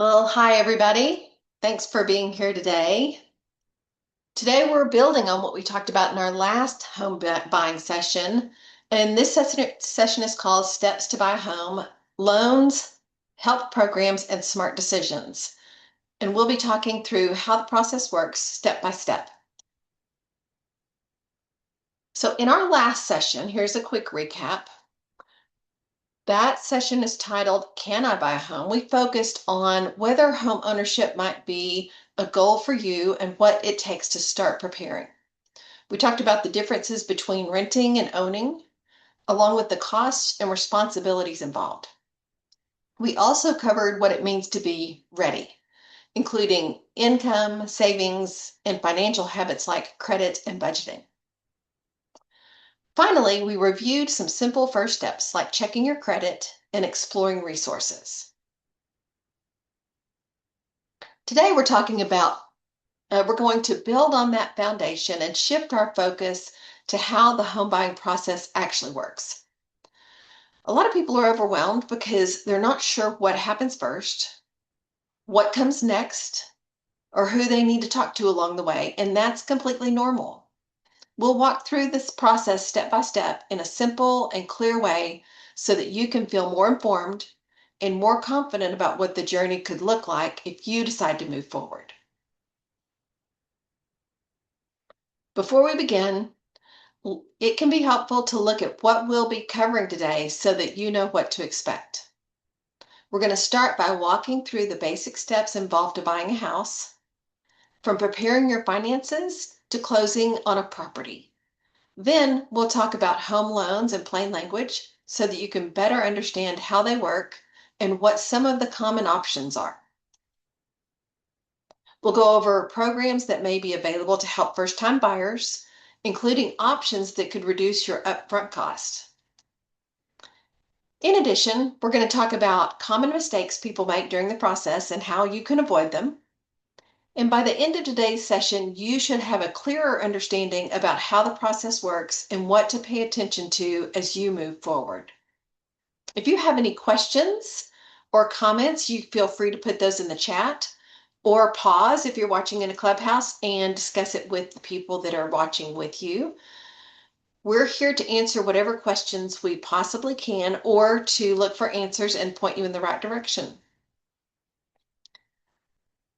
Well, hi everybody. Thanks for being here today. Today we're building on what we talked about in our last buying session. And this session is called Steps to Buy a Home, Loans, Help Programs, and Smart Decisions. And we'll be talking through how the process works step by step. So in our last session, here's a quick recap. That session is titled, Can I Buy a Home? We focused on whether home ownership might be a goal for you and what it takes to start preparing. We talked about the differences between renting and owning, along with the costs and responsibilities involved. We also covered what it means to be ready, including income, savings, and financial habits like credit and budgeting. Finally, we reviewed some simple first steps like checking your credit and exploring resources. Today we're talking about, we're going to build on that foundation and shift our focus to how the home buying process actually works. A lot of people are overwhelmed because they're not sure what happens first, what comes next, or who they need to talk to along the way, and that's completely normal. We'll walk through this process step by step in a simple and clear way so that you can feel more informed and more confident about what the journey could look like if you decide to move forward. Before we begin, it can be helpful to look at what we'll be covering today so that you know what to expect. We're going to start by walking through the basic steps involved to buying a house, from preparing your finances to closing on a property. Then we'll talk about home loans in plain language so that you can better understand how they work and what some of the common options are. We'll go over programs that may be available to help first-time buyers, including options that could reduce your upfront costs. In addition, we're going to talk about common mistakes people make during the process and how you can avoid them. And by the end of today's session, you should have a clearer understanding about how the process works and what to pay attention to as you move forward. If you have any questions or comments, you feel free to put those in the chat or pause if you're watching in a clubhouse and discuss it with the people that are watching with you. We're here to answer whatever questions we possibly can or to look for answers and point you in the right direction.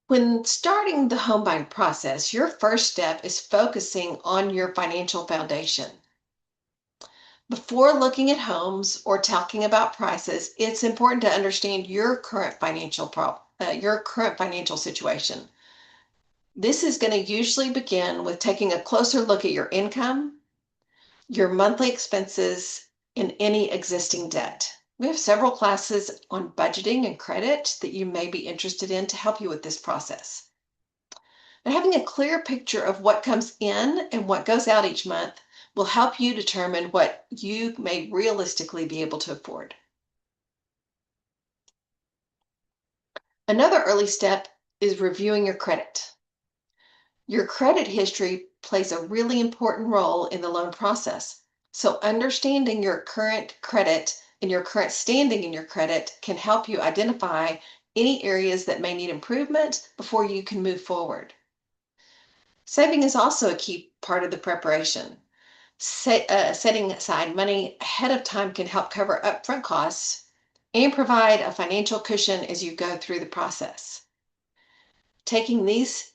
When starting the home buying process, your first step is focusing on your financial foundation. Before looking at homes or talking about prices, it's important to understand your current financial situation. This is going to usually begin with taking a closer look at your income, your monthly expenses, and any existing debt. We have several classes on budgeting and credit that you may be interested in to help you with this process. And having a clear picture of what comes in and what goes out each month will help you determine what you may realistically be able to afford. Another early step is reviewing your credit. Your credit history plays a really important role in the loan process. So understanding your current credit and your current standing in your credit can help you identify any areas that may need improvement before you can move forward. Saving is also a key part of the preparation. Setting aside money ahead of time can help cover upfront costs and provide a financial cushion as you go through the process. Taking these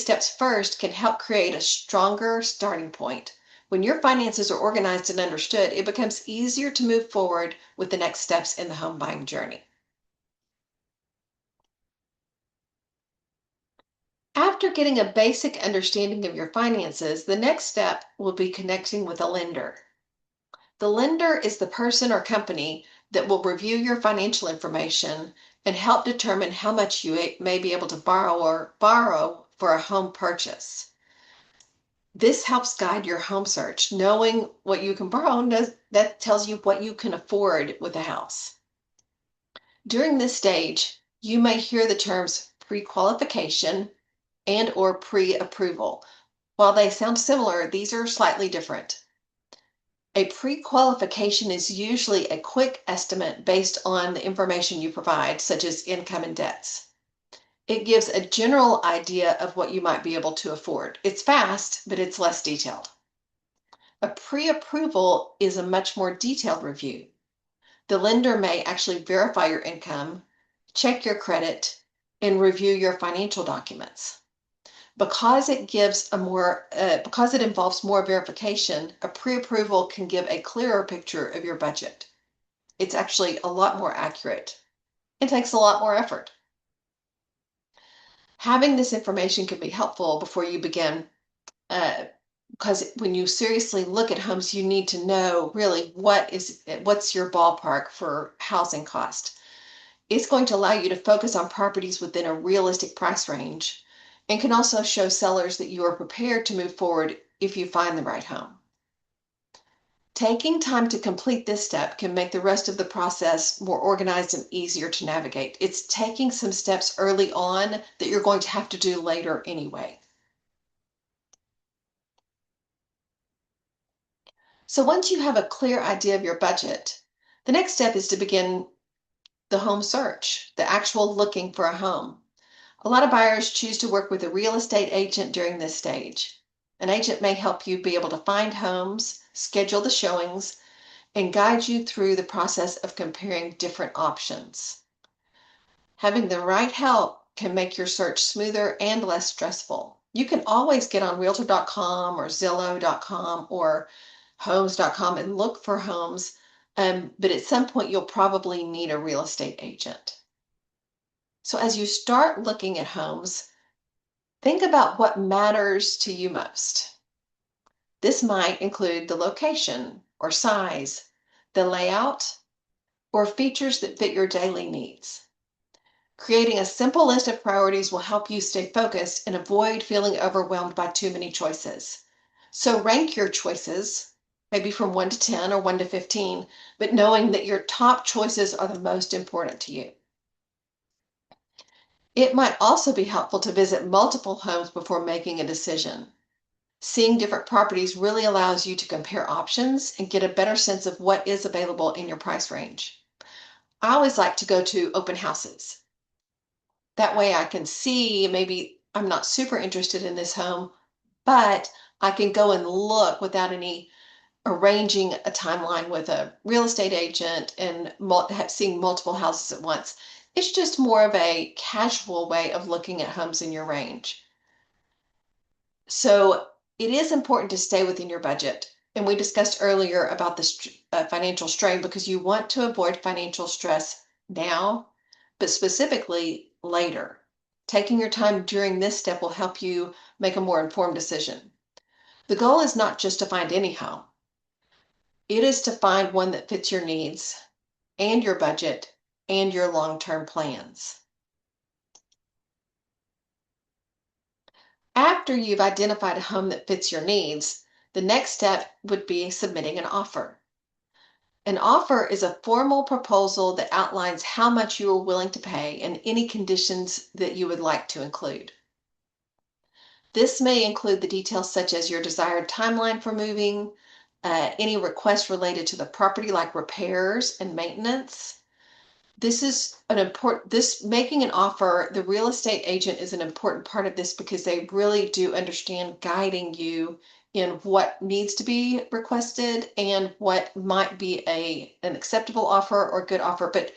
steps first can help create a stronger starting point. When your finances are organized and understood, it becomes easier to move forward with the next steps in the home buying journey. After getting a basic understanding of your finances, the next step will be connecting with a lender. The lender is the person or company that will review your financial information and help determine how much you may be able to borrow for a home purchase. This helps guide your home search. Knowing what you can borrow, that tells you what you can afford with a house. During this stage, you may hear the terms pre-qualification and or pre-approval. While they sound similar, these are slightly different. A pre-qualification is usually a quick estimate based on the information you provide, such as income and debts. It gives a general idea of what you might be able to afford. It's fast, but it's less detailed. A pre-approval is a much more detailed review. The lender may actually verify your income, check your credit, and review your financial documents. Because it involves more verification, a pre-approval can give a clearer picture of your budget. It's actually a lot more accurate. It takes a lot more effort. Having this information can be helpful before you begin, because when you seriously look at homes, you need to know really what's your ballpark for housing cost. It's going to allow you to focus on properties within a realistic price range and can also show sellers that you are prepared to move forward if you find the right home. Taking time to complete this step can make the rest of the process more organized and easier to navigate. It's taking some steps early on that you're going to have to do later anyway. So once you have a clear idea of your budget, the next step is to begin the home search, the actual looking for a home. A lot of buyers choose to work with a real estate agent during this stage. An agent may help you be able to find homes, schedule the showings, and guide you through the process of comparing different options. Having the right help can make your search smoother and less stressful. You can always get on Realtor.com or Zillow.com or Homes.com and look for homes, but at some point you'll probably need a real estate agent. So as you start looking at homes, think about what matters to you most. This might include the location or size, the layout, or features that fit your daily needs. Creating a simple list of priorities will help you stay focused and avoid feeling overwhelmed by too many choices. So rank your choices, maybe from 1 to 10 or 1 to 15, but knowing that your top choices are the most important to you. It might also be helpful to visit multiple homes before making a decision. Seeing different properties really allows you to compare options and get a better sense of what is available in your price range. I always like to go to open houses. That way I can see, maybe I'm not super interested in this home, but I can go and look without any arranging a timeline with a real estate agent and seeing multiple houses at once. It's just more of a casual way of looking at homes in your range. So it is important to stay within your budget. And we discussed earlier about the financial strain because you want to avoid financial stress now, but specifically later. Taking your time during this step will help you make a more informed decision. The goal is not just to find any home. It is to find one that fits your needs and your budget and your long-term plans. After you've identified a home that fits your needs, the next step would be submitting an offer. An offer is a formal proposal that outlines how much you are willing to pay and any conditions that you would like to include. This may include the details such as your desired timeline for moving, any requests related to the property like repairs and maintenance. Making an offer, the real estate agent is an important part of this because they really do understand guiding you in what needs to be requested and what might be an acceptable offer or good offer, but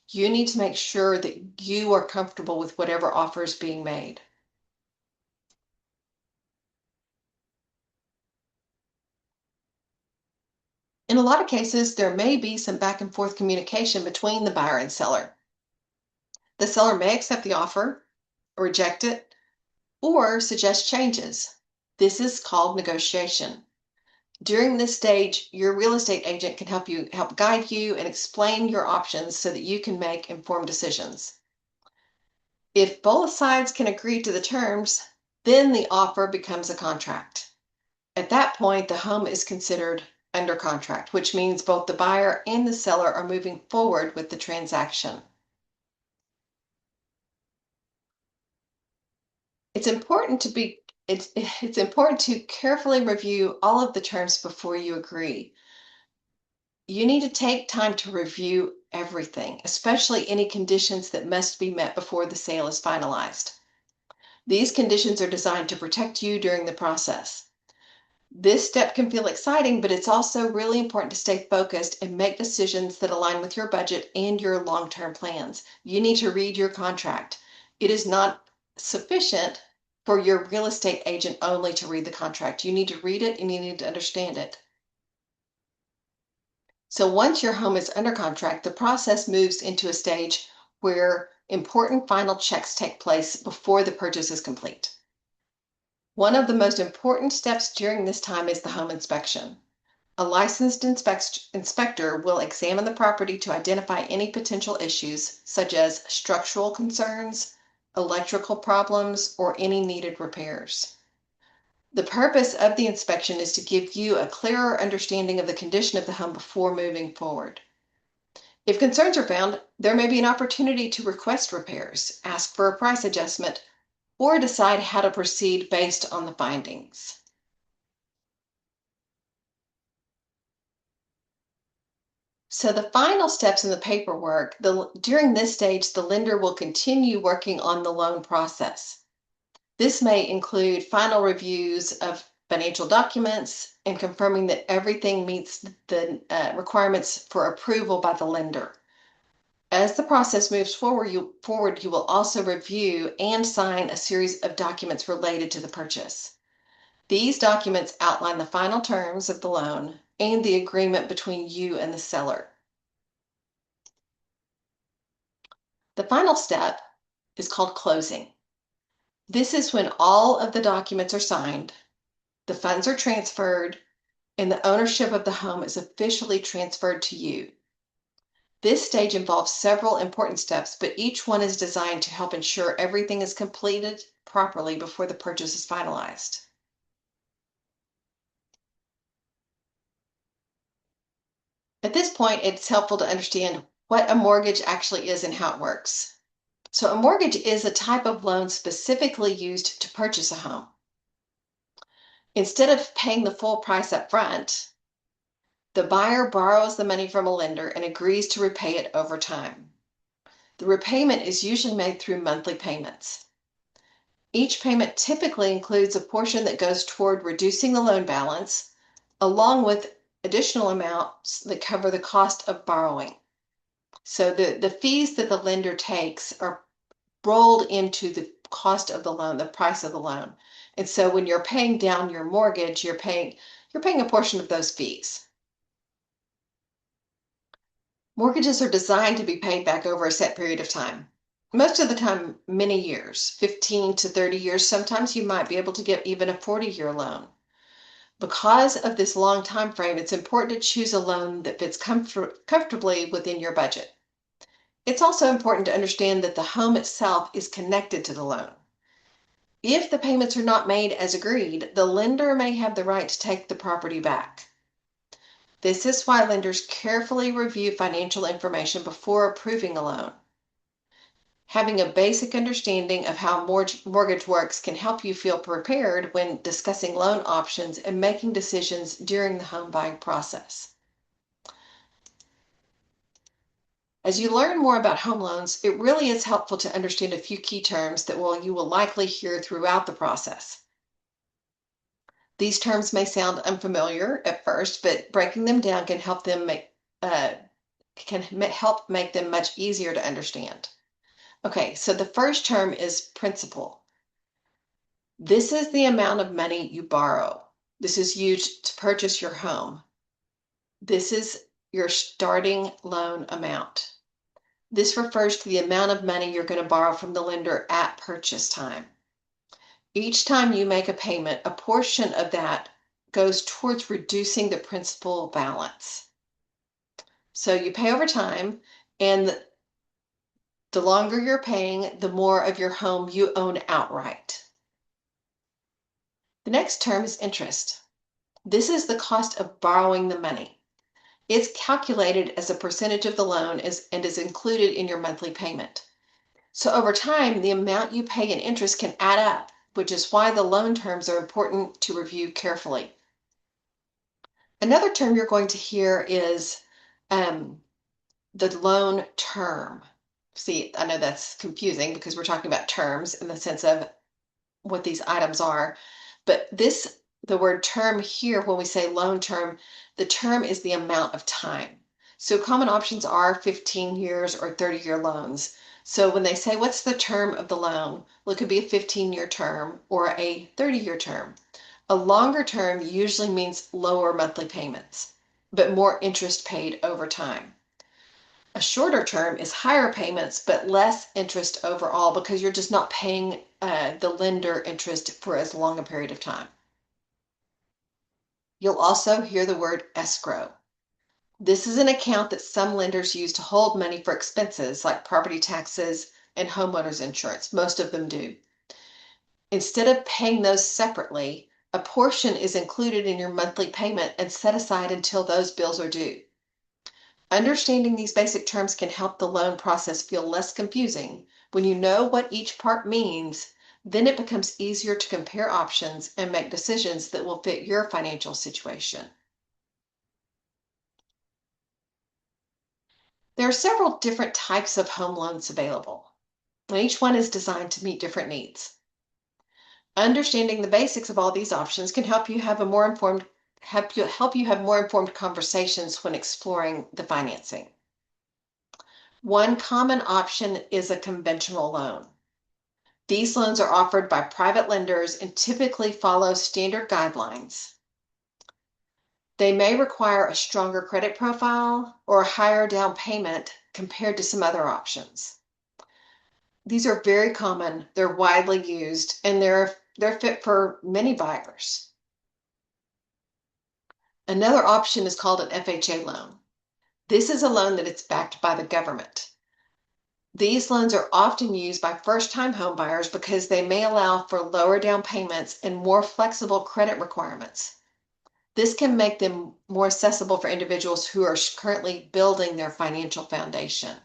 you need to make sure that you are comfortable with whatever offer is being made. In a lot of cases, there may be some back and forth communication between the buyer and seller. The seller may accept the offer, reject it, or suggest changes. This is called negotiation. During this stage, your real estate agent can help guide you and explain your options so that you can make informed decisions. If both sides can agree to the terms, then the offer becomes a contract. At that point, the home is considered under contract, which means both the buyer and the seller are moving forward with the transaction. It's important to carefully review all of the terms before you agree. you need to take time to review everything, especially any conditions that must be met before the sale is finalized. These conditions are designed to protect you during the process. This step can feel exciting, but it's also really important to stay focused and make decisions that align with your budget and your long-term plans. You need to read your contract. It is not sufficient for your real estate agent only to read the contract. You need to read it and you need to understand it. So once your home is under contract, the process moves into a stage where important final checks take place before the purchase is complete. One of the most important steps during this time is the home inspection. A licensed inspector will examine the property to identify any potential issues, such as structural concerns, electrical problems, or any needed repairs. The purpose of the inspection is to give you a clearer understanding of the condition of the home before moving forward. If concerns are found, there may be an opportunity to request repairs, ask for a price adjustment, or decide how to proceed based on the findings. So the final steps in the paperwork, during this stage, the lender will continue working on the loan process. This may include final reviews of financial documents and confirming that everything meets the requirements for approval by the lender. As the process moves forward, you will also review and sign a series of documents related to the purchase. These documents outline the final terms of the loan and the agreement between you and the seller. The final step is called closing. This is when all of the documents are signed, the funds are transferred, and the ownership of the home is officially transferred to you. This stage involves several important steps, but each one is designed to help ensure everything is completed properly before the purchase is finalized. At this point, it's helpful to understand what a mortgage actually is and how it works. So a mortgage is a type of loan specifically used to purchase a home. Instead of paying the full price up front, the buyer borrows the money from a lender and agrees to repay it over time. The repayment is usually made through monthly payments. Each payment typically includes a portion that goes toward reducing the loan balance, along with additional amounts that cover the cost of borrowing. So the fees that the lender takes are rolled into the cost of the loan, the price of the loan. And so when you're paying down your mortgage, you're paying a portion of those fees. Mortgages are designed to be paid back over a set period of time. Most of the time, many years, 15 to 30 years. Sometimes you might be able to get even a 40-year loan. Because of this long time frame, it's important to choose a loan that fits comfortably within your budget. It's also important to understand that the home itself is connected to the loan. If the payments are not made as agreed, the lender may have the right to take the property back. This is why lenders carefully review financial information before approving a loan. Having a basic understanding of how mortgage works can help you feel prepared when discussing loan options and making decisions during the home buying process. As you learn more about home loans, it really is helpful to understand a few key terms that you will likely hear throughout the process. These terms may sound unfamiliar at first, but breaking them down can help make them much easier to understand. Okay, so the first term is principal. This is the amount of money you borrow. This is used to purchase your home. This is your starting loan amount. This refers to the amount of money you're going to borrow from the lender at purchase time. Each time you make a payment, a portion of that goes towards reducing the principal balance. So you pay over time, and the longer you're paying, the more of your home you own outright. The next term is interest. This is the cost of borrowing the money. It's calculated as a percentage of the loan and is included in your monthly payment. So over time, the amount you pay in interest can add up, which is why the loan terms are important to review carefully. Another term you're going to hear is The loan term. See, I know that's confusing because we're talking about terms in the sense of what these items are, but the word term here, when we say loan term, the term is the amount of time. So common options are 15 years or 30-year loans. So when they say, what's the term of the loan? Well, it could be a 15-year term or a 30-year term. A longer term usually means lower monthly payments, but more interest paid over time. A shorter term is higher payments, but less interest overall because you're just not paying the lender interest for as long a period of time. You'll also hear the word escrow. This is an account that some lenders use to hold money for expenses like property taxes and homeowners insurance. Most of them do. Instead of paying those separately, a portion is included in your monthly payment and set aside until those bills are due. Understanding these basic terms can help the loan process feel less confusing. When you know what each part means, then it becomes easier to compare options and make decisions that will fit your financial situation. There are several different types of home loans available, and each one is designed to meet different needs. Understanding the basics of all these options can help you have more informed conversations when exploring the financing. One common option is a conventional loan. These loans are offered by private lenders and typically follow standard guidelines. They may require a stronger credit profile or a higher down payment compared to some other options. These are very common, they're widely used, and they're fit for many buyers. Another option is called an FHA loan. This is a loan that is backed by the government. These loans are often used by first-time home buyers because they may allow for lower down payments and more flexible credit requirements. This can make them more accessible for individuals who are currently building their financial foundation.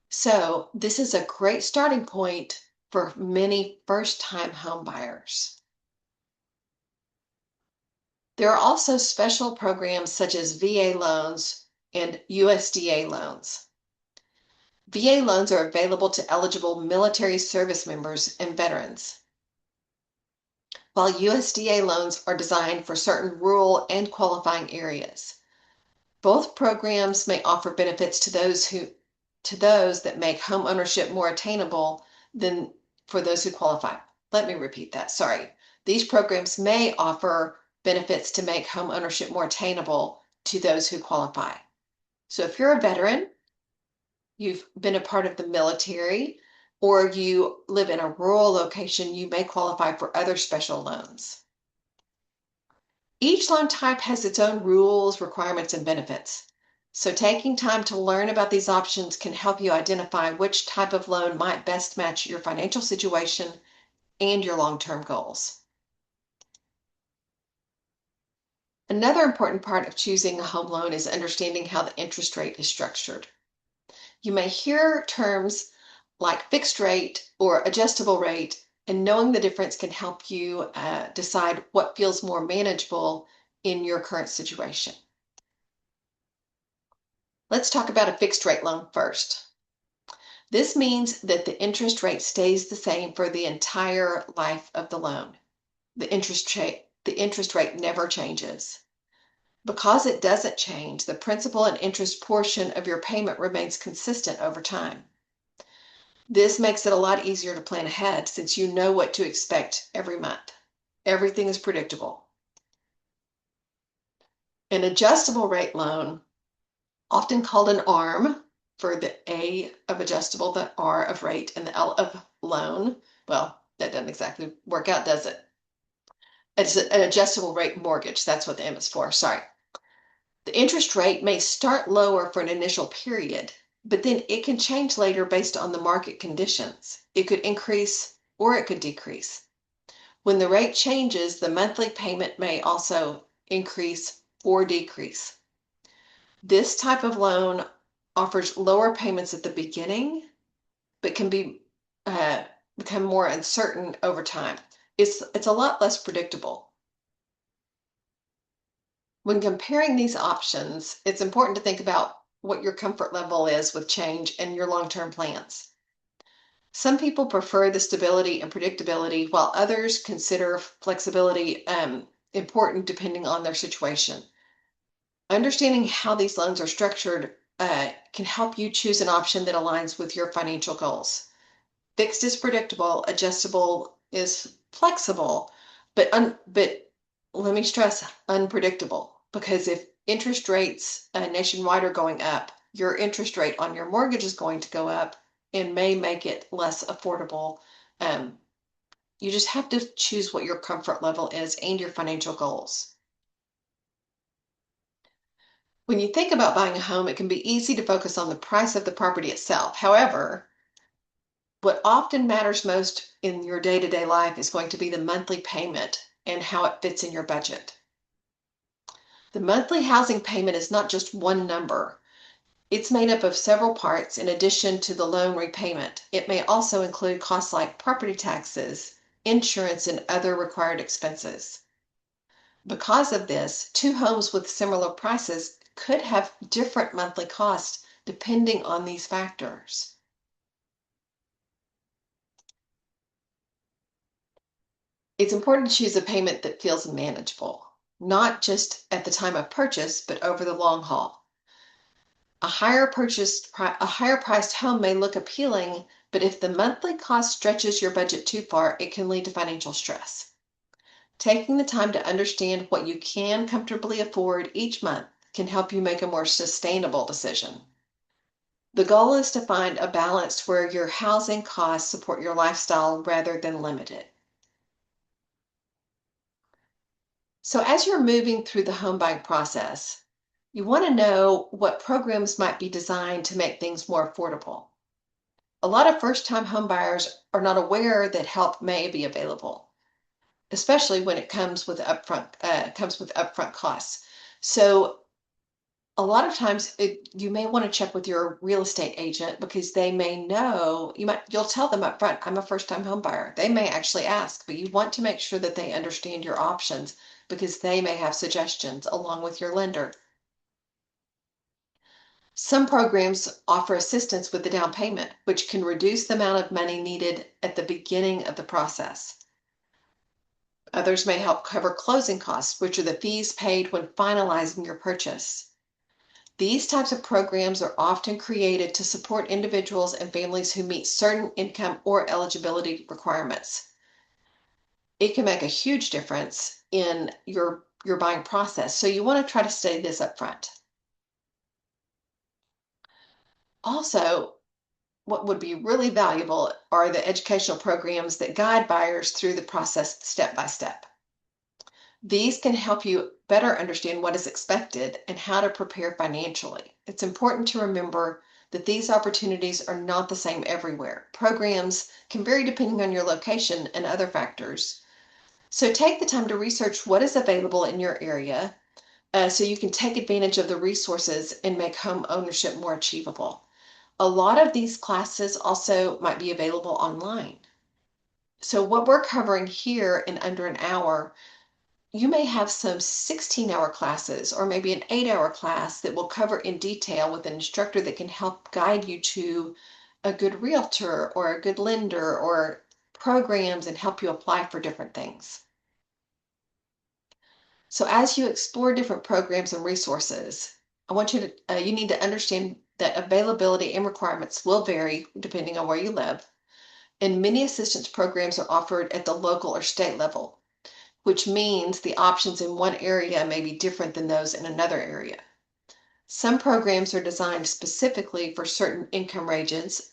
So this is a great starting point for many first-time home buyers. There are also special programs such as VA loans and USDA loans. VA loans are available to eligible military service members and veterans, while USDA loans are designed for certain rural and qualifying areas. Both programs may offer benefits to those that make home ownership more attainable than for those who qualify. Let me repeat that. Sorry. These programs may offer benefits to make home ownership more attainable to those who qualify. So if you're a veteran, you've been a part of the military, or you live in a rural location, you may qualify for other special loans. Each loan type has its own rules, requirements, and benefits. So taking time to learn about these options can help you identify which type of loan might best match your financial situation and your long-term goals. Another important part of choosing a home loan is understanding how the interest rate is structured. You may hear terms like fixed rate or adjustable rate, and knowing the difference can help you decide what feels more manageable in your current situation. Let's talk about a fixed rate loan first. This means that the interest rate stays the same for the entire life of the loan. The interest rate never changes. Because it doesn't change, the principal and interest portion of your payment remains consistent over time. This makes it a lot easier to plan ahead since you know what to expect every month. Everything is predictable. An adjustable rate loan, often called an ARM, for the A of adjustable, the R of rate, and the L of loan. Well, that doesn't exactly work out, does it? It's an adjustable rate mortgage. That's what the M is for. Sorry. The interest rate may start lower for an initial period, but then it can change later based on the market conditions. It could increase or it could decrease. When the rate changes, the monthly payment may also increase or decrease. This type of loan offers lower payments at the beginning, but can become more uncertain over time. It's a lot less predictable. When comparing these options, it's important to think about what your comfort level is with change and your long-term plans. Some people prefer the stability and predictability, while others consider flexibility important depending on their situation. Understanding how these loans are structured can help you choose an option that aligns with your financial goals. Fixed is predictable, adjustable is flexible, but let me stress unpredictable, because if interest rates nationwide are going up, your interest rate on your mortgage is going to go up and may make it less affordable. Um, you just have to choose what your comfort level is and your financial goals. When you think about buying a home, it can be easy to focus on the price of the property itself. However, what often matters most in your day-to-day life is going to be the monthly payment and how it fits in your budget. The monthly housing payment is not just one number. It's made up of several parts in addition to the loan repayment. It may also include costs like property taxes, insurance, and other required expenses. Because of this, two homes with similar prices could have different monthly costs depending on these factors. It's important to choose a payment that feels manageable, not just at the time of purchase, but over the long haul. A higher priced home may look appealing, but if the monthly cost stretches your budget too far, it can lead to financial stress. Taking the time to understand what you can comfortably afford each month can help you make a more sustainable decision. The goal is to find a balance where your housing costs support your lifestyle rather than limit it. So as you're moving through the home buying process, you want to know what programs might be designed to make things more affordable. A lot of first-time home buyers are not aware that help may be available, especially when it comes with upfront costs. So a lot of times you may want to check with your real estate agent, because they may know, you'll tell them up front, I'm a first-time home buyer. They may actually ask, but you want to make sure that they understand your options, because they may have suggestions along with your lender. Some programs offer assistance with the down payment, which can reduce the amount of money needed at the beginning of the process. Others may help cover closing costs, which are the fees paid when finalizing your purchase. These types of programs are often created to support individuals and families who meet certain income or eligibility requirements. It can make a huge difference in your buying process, so you want to try to say this up front. Also, what would be really valuable are the educational programs that guide buyers through the process step by step. These can help you better understand what is expected and how to prepare financially. It's important to remember that these opportunities are not the same everywhere. Programs can vary depending on your location and other factors. So take the time to research what is available in your area, so you can take advantage of the resources and make home ownership more achievable. A lot of these classes also might be available online. So what we're covering here in under an hour, you may have some 16-hour classes or maybe an 8-hour class that will cover in detail with an instructor that can help guide you to a good realtor or a good lender or programs and help you apply for different things. So as you explore different programs and resources, you need to understand that availability and requirements will vary depending on where you live, and many assistance programs are offered at the local or state level, which means the options in one area may be different than those in another area. Some programs are designed specifically for certain income regions,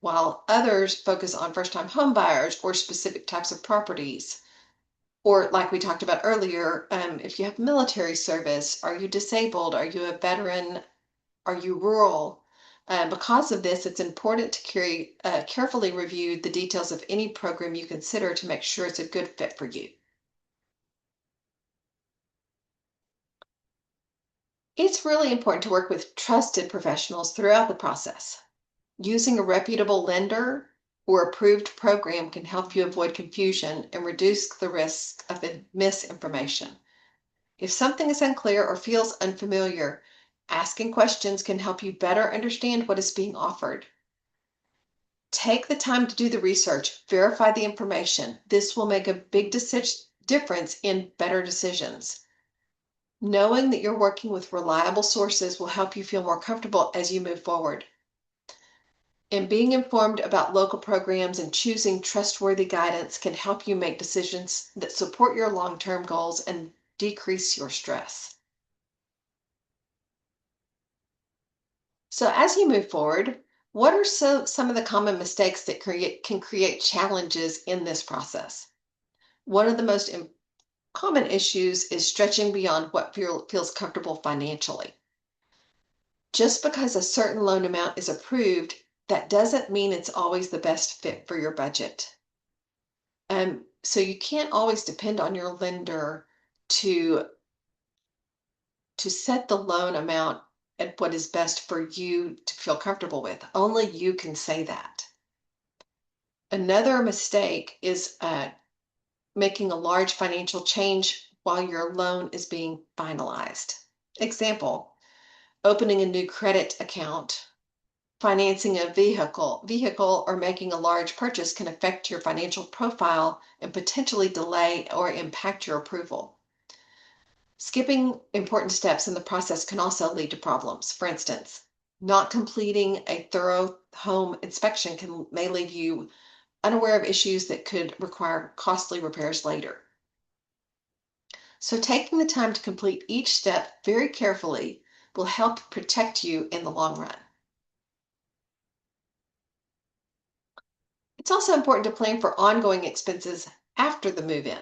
while others focus on first-time home buyers or specific types of properties. Or like we talked about earlier, if you have military service, are you disabled? Are you a veteran? Are you rural? Because of this, it's important to carefully review the details of any program you consider to make sure it's a good fit for you. It's really important to work with trusted professionals throughout the process. Using a reputable lender or approved program can help you avoid confusion and reduce the risk of misinformation. If something is unclear or feels unfamiliar, asking questions can help you better understand what is being offered. Take the time to do the research, verify the information. This will make a big difference in better decisions. Knowing that you're working with reliable sources will help you feel more comfortable as you move forward. And being informed about local programs and choosing trustworthy guidance can help you make decisions that support your long-term goals and decrease your stress. So as you move forward, what are some of the common mistakes that can create challenges in this process? One of the most common issues is stretching beyond what feels comfortable financially. Just because a certain loan amount is approved, that doesn't mean it's always the best fit for your budget. So you can't always depend on your lender to set the loan amount at what is best for you to feel comfortable with. Only you can say that. Another mistake is making a large financial change while your loan is being finalized. Example, opening a new credit account, financing a vehicle, or making a large purchase can affect your financial profile and potentially delay or impact your approval. Skipping important steps in the process can also lead to problems. For instance, not completing a thorough home inspection may leave you unaware of issues that could require costly repairs later. So taking the time to complete each step very carefully will help protect you in the long run. It's also important to plan for ongoing expenses after the move-in.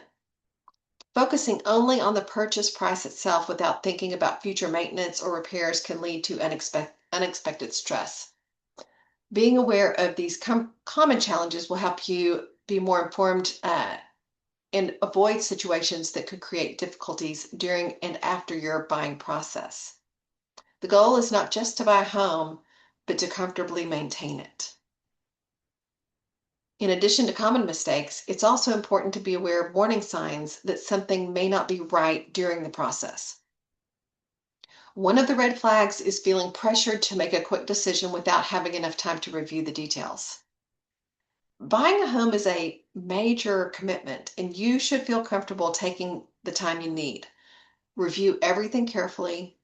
Focusing only on the purchase price itself without thinking about future maintenance or repairs can lead to unexpected stress. Being aware of these common challenges will help you be more informed and avoid situations that could create difficulties during and after your buying process. The goal is not just to buy a home, but to comfortably maintain it. In addition to common mistakes, it's also important to be aware of warning signs that something may not be right during the process. One of the red flags is feeling pressured to make a quick decision without having enough time to review the details. Buying a home is a major commitment, and you should feel comfortable taking the time you need. Review everything carefully.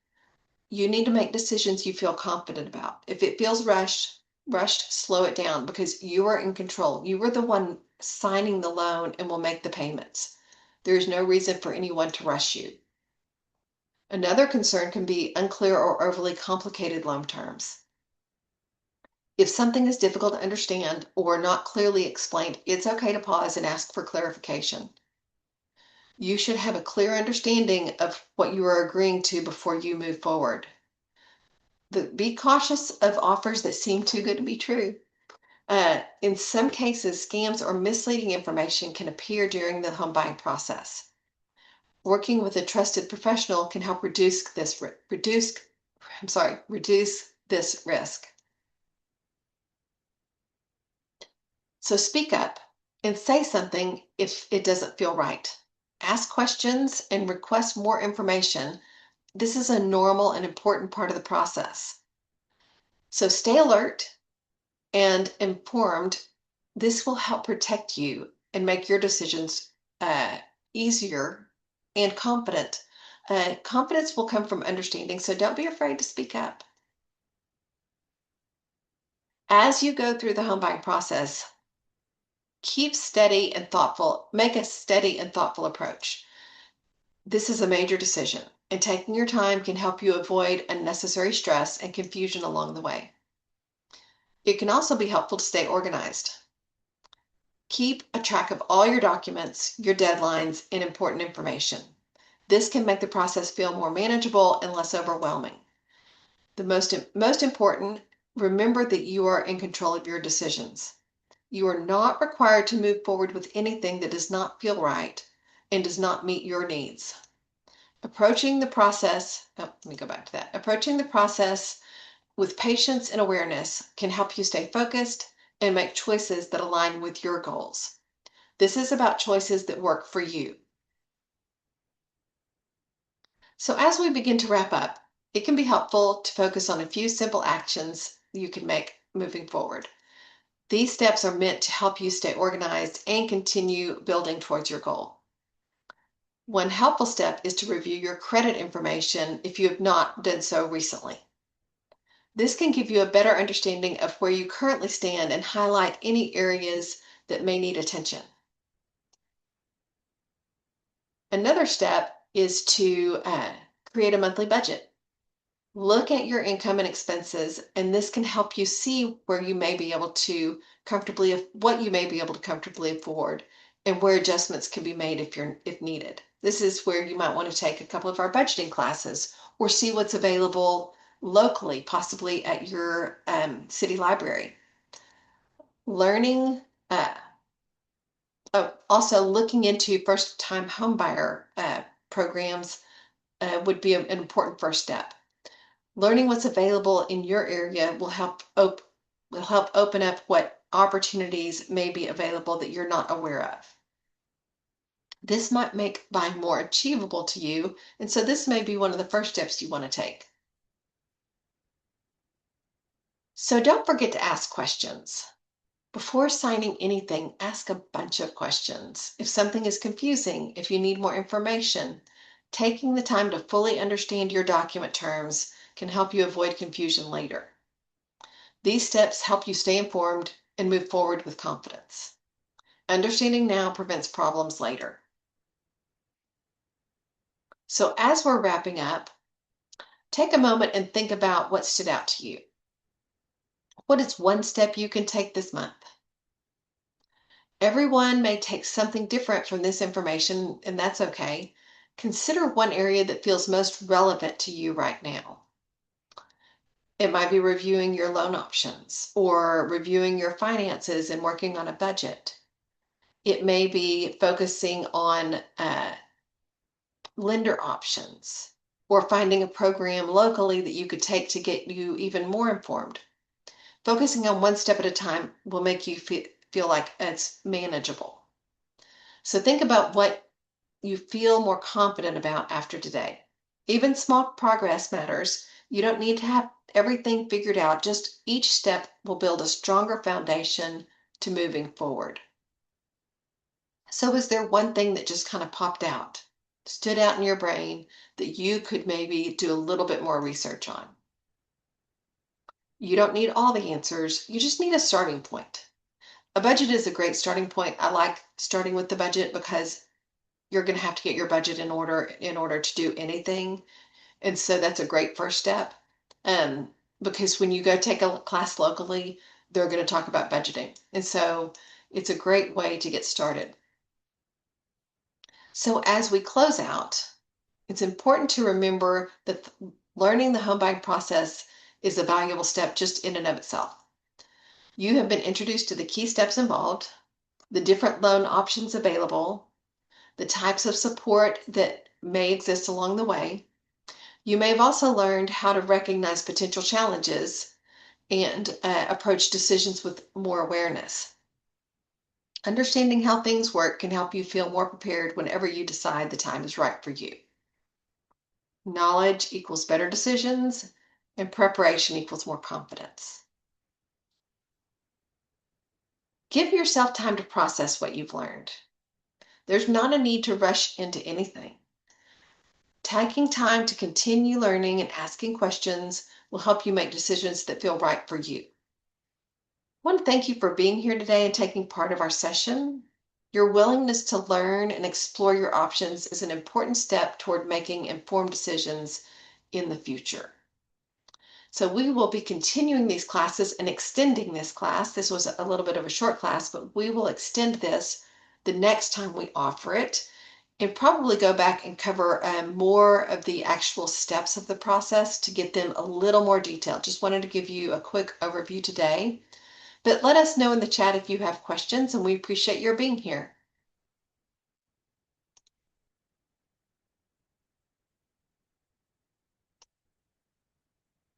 You need to make decisions you feel confident about. If it feels rushed, slow it down because you are in control. You are the one signing the loan and will make the payments. There is no reason for anyone to rush you. Another concern can be unclear or overly complicated loan terms. If something is difficult to understand or not clearly explained, it's okay to pause and ask for clarification. You should have a clear understanding of what you are agreeing to before you move forward. Be cautious of offers that seem too good to be true. In some cases, scams or misleading information can appear during the home buying process. Working with a trusted professional can help reduce this risk. So speak up and say something if it doesn't feel right. Ask questions and request more information. This is a normal and important part of the process. So stay alert and informed. This will help protect you and make your decisions easier and confident. Confidence will come from understanding, so don't be afraid to speak up. As you go through the home buying process, keep steady and thoughtful. Make a steady and thoughtful approach. This is a major decision, and taking your time can help you avoid unnecessary stress and confusion along the way. It can also be helpful to stay organized. Keep a track of all your documents, your deadlines, and important information. This can make the process feel more manageable and less overwhelming. The most important, remember that you are in control of your decisions. You are not required to move forward with anything that does not feel right and does not meet your needs. Approaching the process with patience and awareness can help you stay focused and make choices that align with your goals. This is about choices that work for you. So as we begin to wrap up, it can be helpful to focus on a few simple actions you can make moving forward. These steps are meant to help you stay organized and continue building towards your goal. One helpful step is to review your credit information if you have not done so recently. This can give you a better understanding of where you currently stand and highlight any areas that may need attention. Another step is to create a monthly budget. Look at your income and expenses, and this can help you see where you may be able to what you may be able to comfortably afford, and where adjustments can be made if needed. This is where you might want to take a couple of our budgeting classes or see what's available locally, possibly at your city library. Learning, also looking into first-time homebuyer programs would be an important first step. Learning what's available in your area will help open up what opportunities may be available that you're not aware of. This might make buying more achievable to you, and so this may be one of the first steps you want to take. So don't forget to ask questions. Before signing anything, ask a bunch of questions. If something is confusing, if you need more information, taking the time to fully understand your document terms can help you avoid confusion later. These steps help you stay informed and move forward with confidence. Understanding now prevents problems later. So as we're wrapping up, take a moment and think about what stood out to you. What is one step you can take this month? Everyone may take something different from this information, and that's okay. Consider one area that feels most relevant to you right now. It might be reviewing your loan options or reviewing your finances and working on a budget. It may be focusing on lender options or finding a program locally that you could take to get you even more informed. Focusing on one step at a time will make you feel like it's manageable. So think about what you feel more confident about after today. Even small progress matters. You don't need to have everything figured out. Just each step will build a stronger foundation to moving forward. So is there one thing that just kind of popped out, stood out in your brain that you could maybe do a little bit more research on? You don't need all the answers. You just need a starting point. A budget is a great starting point. I like starting with the budget because you're going to have to get your budget in order to do anything. And so that's a great first step. Because when you go take a class locally, they're going to talk about budgeting. And so it's a great way to get started. So as we close out, it's important to remember that learning the home buying process is a valuable step just in and of itself. You have been introduced to the key steps involved, the different loan options available, the types of support that may exist along the way. You may have also learned how to recognize potential challenges and approach decisions with more awareness. Understanding how things work can help you feel more prepared whenever you decide the time is right for you. Knowledge equals better decisions, and preparation equals more confidence. Give yourself time to process what you've learned. There's not a need to rush into anything. Taking time to continue learning and asking questions will help you make decisions that feel right for you. I want to thank you for being here today and taking part of our session. Your willingness to learn and explore your options is an important step toward making informed decisions in the future. So we will be continuing these classes and extending this class. This was a little bit of a short class, but we will extend this the next time we offer it and probably go back and cover more of the actual steps of the process to get them a little more detailed. Just wanted to give you a quick overview today. But let us know in the chat if you have questions, and we appreciate your being here.